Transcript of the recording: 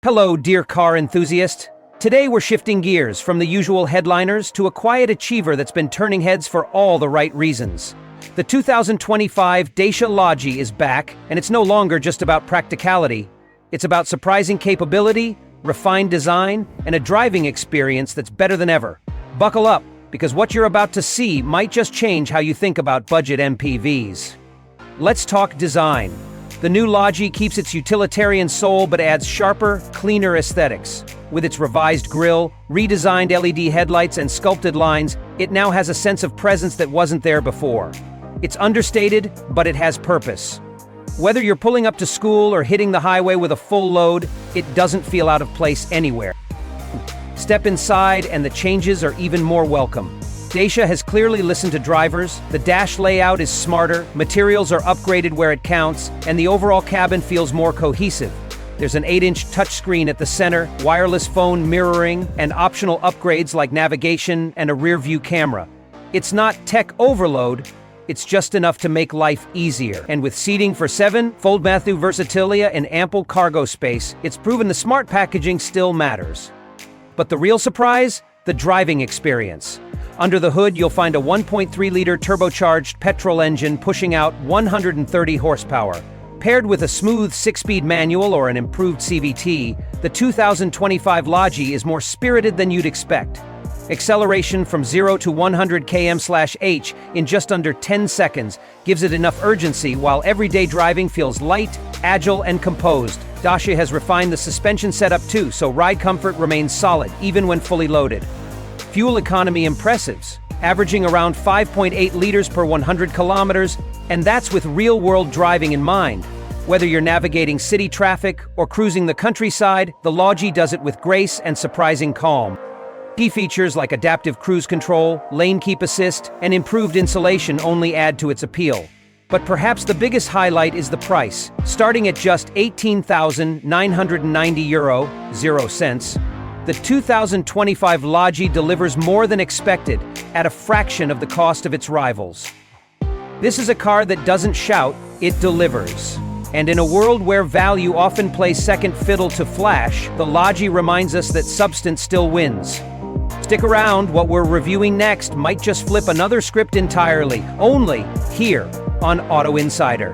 Hello, dear car enthusiast. Today we're shifting gears from the usual headliners to a quiet achiever that's been turning heads for all the right reasons. The 2025 Dacia Lodgy is back, and it's no longer just about practicality. It's about surprising capability, refined design, and a driving experience that's better than ever. Buckle up, because what you're about to see might just change how you think about budget MPVs. Let's talk design. The new Lodgy keeps its utilitarian soul but adds sharper, cleaner aesthetics. With its revised grille, redesigned LED headlights, and sculpted lines, it now has a sense of presence that wasn't there before. It's understated, but it has purpose. Whether you're pulling up to school or hitting the highway with a full load, it doesn't feel out of place anywhere. Step inside and the changes are even more welcome. Dacia has clearly listened to drivers, the dash layout is smarter, materials are upgraded where it counts, and the overall cabin feels more cohesive. There's an 8-inch touchscreen at the center, wireless phone mirroring, and optional upgrades like navigation and a rear-view camera. It's not tech overload, it's just enough to make life easier. And with seating for 7, fold-Matthew versatility, and ample cargo space, it's proven the smart packaging still matters. But the real surprise? The driving experience. Under the hood, you'll find a 1.3-liter turbocharged petrol engine pushing out 130 horsepower. Paired with a smooth 6-speed manual or an improved CVT, the 2025 Lodgy is more spirited than you'd expect. Acceleration from 0 to 100 km/h in just under 10 seconds gives it enough urgency, while everyday driving feels light, agile, and composed. Dacia has refined the suspension setup too, so ride comfort remains solid, even when fully loaded. Fuel economy impressives, averaging around 5.8 liters per 100 kilometers, and that's with real-world driving in mind. Whether you're navigating city traffic or cruising the countryside, the Lodgy does it with grace and surprising calm. Key features like adaptive cruise control, lane keep assist, and improved insulation only add to its appeal. But perhaps the biggest highlight is the price, starting at just €18,990.00. The 2025 Lodgy delivers more than expected, at a fraction of the cost of its rivals. This is a car that doesn't shout, it delivers. And in a world where value often plays second fiddle to flash, the Lodgy reminds us that substance still wins. Stick around, what we're reviewing next might just flip another script entirely, only here on Auto Insider.